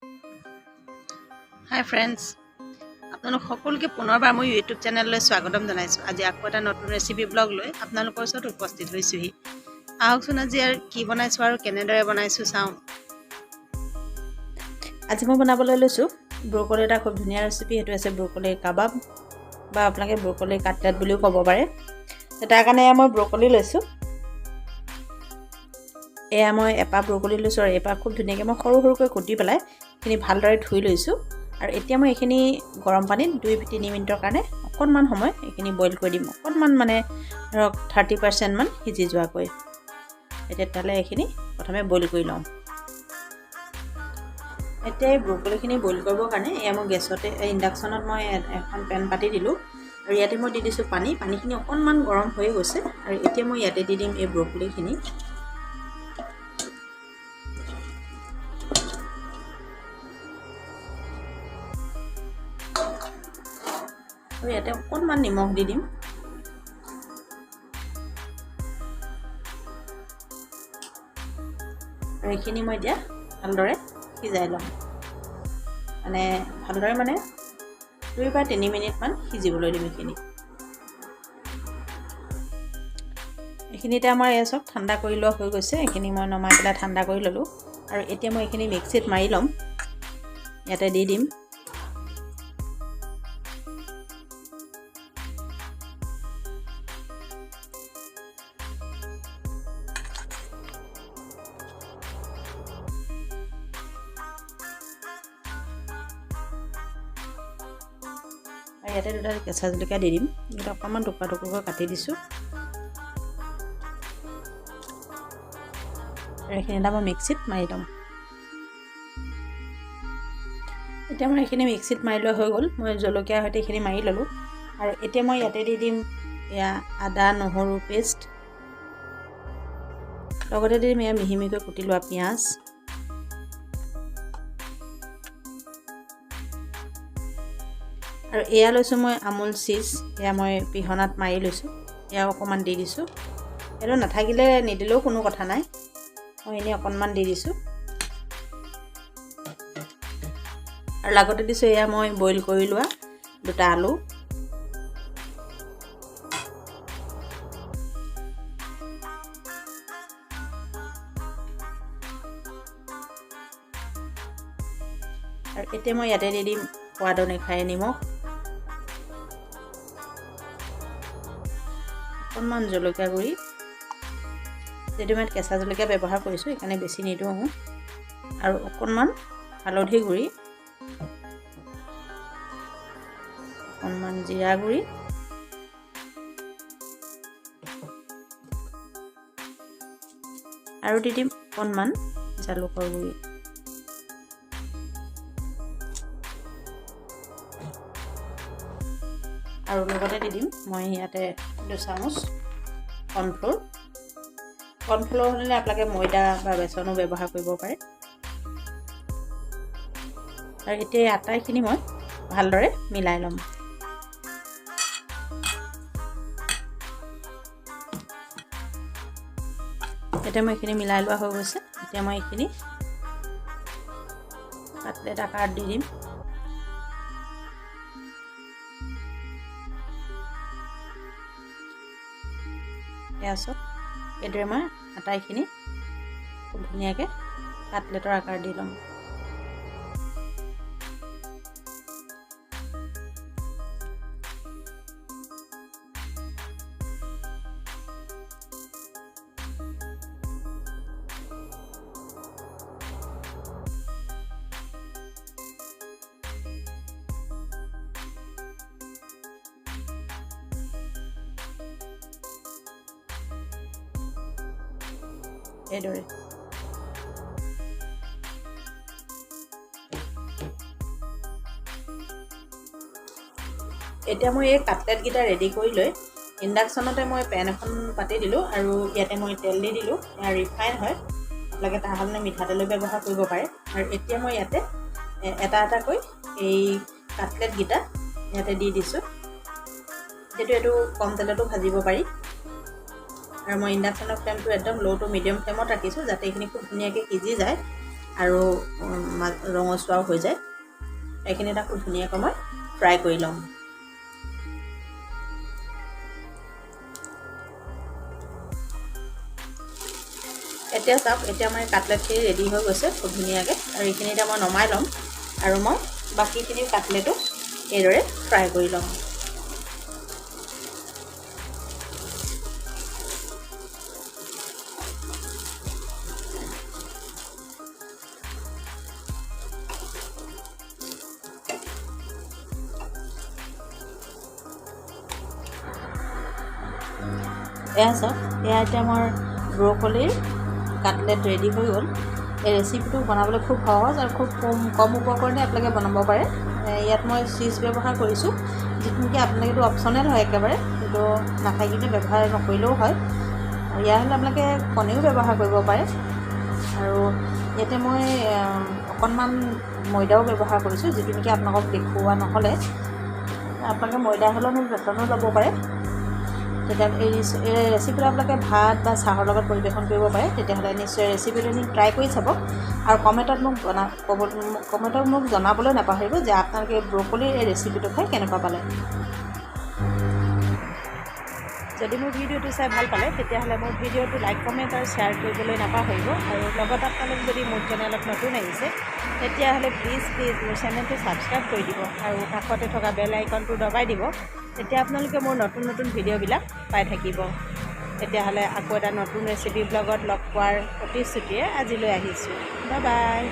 হাই friends, আপোনালোক সকলোকে পুনৰবাৰ মই ইউটিউব চেনেললৈ স্বাগতম জনাইছোঁ। আজি আকৌ এটা নতুন ৰেচিপি ব্লগ লৈ আপোনালোকৰ ওচৰত উপস্থিত হৈছোঁহি। আহকচোন আজি আৰু কি বনাইছোঁ আৰু কেনেদৰে বনাইছোঁ চাওঁ। আজি মই বনাবলৈ লৈছোঁ ব্ৰকলি এটা খুব ধুনীয়া ৰেচিপি। সেইটো আছে ব্ৰকলি কাবাব বা আপোনালোকে ব্ৰকলি কাটলেট বুলিও ক'ব পাৰে। তাৰ কাৰণে মই ব্ৰকলি লৈছোঁ। এয়া মই এপাহ ব্ৰকলি লৈছোঁ আৰু এপাহ খুব ধুনীয়াকৈ মই সৰু সৰুকৈ কুটি পেলাই এইখিনি ভালদৰে ধুই লৈছোঁ। আৰু এতিয়া মই এইখিনি গৰম পানীত 2-3 মিনিটৰ কাৰণে অকণমান সময় এইখিনি বইল কৰি দিম। অকণমান মানে ধৰক 30% মান সিজি যোৱাকৈ। এতিয়া তালৈ এইখিনি প্ৰথমে বইল কৰি লওঁ। এতিয়া এই ব্ৰকলিখিনি বইল কৰিবৰ কাৰণে এয়া মই গেছতে ইণ্ডাকশ্যনত মই এখন পেন পাতি দিলোঁ আৰু ইয়াতে মই দি দিছোঁ পানীখিনি অকণমান গৰম হৈ গৈছে। আৰু এতিয়া মই ইয়াতে দি দিম এই ব্ৰকলিখিনি। আৰু ইয়াতে অকণমান নিমখ দি দিম। আৰু এইখিনি মই এতিয়া ভালদৰে সিজাই ল'ম। ভালদৰে 2 বা 3 মিনিটমান সিজিবলৈ দিম এইখিনিতে আমাৰ এয়া চব ঠাণ্ডা কৰি লোৱা হৈ গৈছে। এইখিনি মই নমাই পেলাই ঠাণ্ডা কৰি ল'লোঁ। আৰু এতিয়া মই এইখিনি মিক্সিত মাৰি ল'ম। ইয়াতে দি দিম। আৰু ইয়াতে 2টা কেঁচা জলকীয়া দি দিম। এইটো অকণমান টুকুৰা কাটি দিছোঁ। আৰু এইখিনি মই মিক্সিত মাৰি ল'ম। এতিয়া মই এইখিনি মিক্সিত মাৰি লোৱা হৈ গ'ল। মই জলকীয়াৰ সৈতে এইখিনি মাৰি ল'লোঁ। আৰু এতিয়া মই ইয়াতে দি দিম এয়া আদা নহৰু পেষ্ট, লগতে দি দিম এয়া মিহি মিহিকৈ কুটি লোৱা পিঁয়াজ, আৰু এয়া লৈছোঁ মই আমুল চীজ। এয়া মই পিহনাত মাৰি লৈছোঁ। এয়া অকণমান দি দিছোঁ। এইটো নাথাকিলে নিদিলেও কোনো কথা নাই, মই এনেই অকণমান দি দিছোঁ। আৰু লগতে দিছোঁ এয়া মই বইল কৰি লোৱা 2টা আলু। আৰু এতিয়া মই ইয়াতে দি দিম সোৱাদ অনুসাৰে নিমখ, অকণমান জলকীয়া গুড়ি। যিহেতু মই কেঁচা জলকীয়া ব্যৱহাৰ কৰিছোঁ সেইকাৰণে বেছি নিদিওঁ। আৰু অকণমান হালধি গুড়ি, অকণমান জিৰা গুড়ি, আৰু দি দিম অকণমান জালুকৰ গুড়ি। আৰু লগতে দি দিম মই ইয়াতে 2 চামুচ কৰ্ণফ্ল'ৰ হ'লে আপোনালোকে ময়দা বা বেচনো ব্যৱহাৰ কৰিব পাৰে। আৰু এতিয়া এই আটাইখিনি মই ভালদৰে মিলাই ল'ম। এতিয়া মই এইখিনি মিলাই লোৱা হৈ গৈছে। এতিয়া মই এইখিনি কাটলেট আকাৰত দি দিম। এয়া চব এইদৰে মই আটাইখিনি খুব ধুনীয়াকৈ কাটলেটৰ আকাৰ দি ল'ম। এইদৰে এতিয়া মই এই কাটলেটকেইটা ৰেডি কৰি লৈ ইণ্ডাকশ্যনতে মই পেন এখন পাতি দিলোঁ। আৰু ইয়াতে মই তেল দি দিলোঁ। এয়া ৰিফাইন হয়, আপোনালোকে তাৰ সলনি মিঠাতেলো ব্যৱহাৰ কৰিব পাৰে। আৰু এতিয়া মই ইয়াতে এটা এটাকৈ এই কাটলেটকেইটা ইয়াতে দি দিছোঁ। যিহেতু এইটো কম তেলতো ভাজিব পাৰি। আৰু মই ইণ্ডাকশ্যনৰ ফ্লেমটো একদম ল' টু মিডিয়াম ফ্লেমত ৰাখিছোঁ যাতে এইখিনি খুব ধুনীয়াকৈ সিজি যায়। আৰু ৰঙচুৱাও হৈ যায়। এইখিনি এটা খুব ধুনীয়াকৈ মই ফ্ৰাই কৰি ল'ম। এতিয়া চাওক, এতিয়া মই কাটলেটখিনি ৰেডি হৈ গৈছে খুব ধুনীয়াকৈ, আৰু এইখিনি এতিয়া মই নমাই ল'ম আৰু মই বাকীখিনি কাটলেটো এইদৰে ফ্ৰাই কৰি ল'ম। এয়া চাওক, এয়া এতিয়া মোৰ ব্ৰকলিৰ কাটলেট ৰেডি হৈ গ'ল। এই ৰেচিপিটো বনাবলৈ খুব সহজ আৰু খুব কম উপকৰণে আপোনালোকে বনাব পাৰে। ইয়াত মই চীজ ব্যৱহাৰ কৰিছোঁ, যিটো নেকি আপোনালোকেতো অপশ্যনেল হয় একেবাৰে, সেইটো নাথাকিলে ব্যৱহাৰ নকৰিলেও হয়। ইয়াৰ হ'লে আপোনালোকে কণীও ব্যৱহাৰ কৰিব পাৰে। আৰু ইয়াতে মই অকণমান ময়দাও ব্যৱহাৰ কৰিছোঁ, যিটো নেকি আপোনালোকক দেখুওৱা নহ'লে। আপোনালোকে ময়দা হ'লেও মোক বেচনো ল'ব পাৰে। তেতিয়া এই ৰেচিপিটো আপোনালোকে ভাত বা চাহৰ লগত পৰিৱেশন কৰিব পাৰে। তেতিয়াহ'লে নিশ্চয় ৰেচিপিটো ট্ৰাই কৰি চাব, আৰু কমেণ্টত মোক জনাবলৈ নাপাহৰিব যে আপোনালোকে ব্ৰকলিৰ এই ৰেচিপিটো খাই কেনেকুৱা পালে। যদি মোৰ ভিডিঅ'টো চাই ভাল পালে তেতিয়াহ'লে মোৰ ভিডিঅ'টো লাইক, কমেণ্ট আৰু শ্বেয়াৰ কৰিবলৈ নাপাহৰিব। আৰু লগত আপোনালোক যদি মোৰ চেনেলত নতুন আহিছে তেতিয়াহ'লে প্লিজ মোৰ চেনেলটো ছাবস্ক্ৰাইব কৰি দিব, আৰু কাষতে থকা বেল আইকনটো দবাই দিব। তেতিয়া আপোনালোকে মোৰ নতুন ভিডিঅ'বিলাক পাই থাকিব। তেতিয়াহ'লে আকৌ এটা নতুন ৰেচিপি ব্লগত লগ পোৱাৰ প্ৰতিশ্ৰুতিৰে আজিলৈ আহিছোঁ। Bye bye.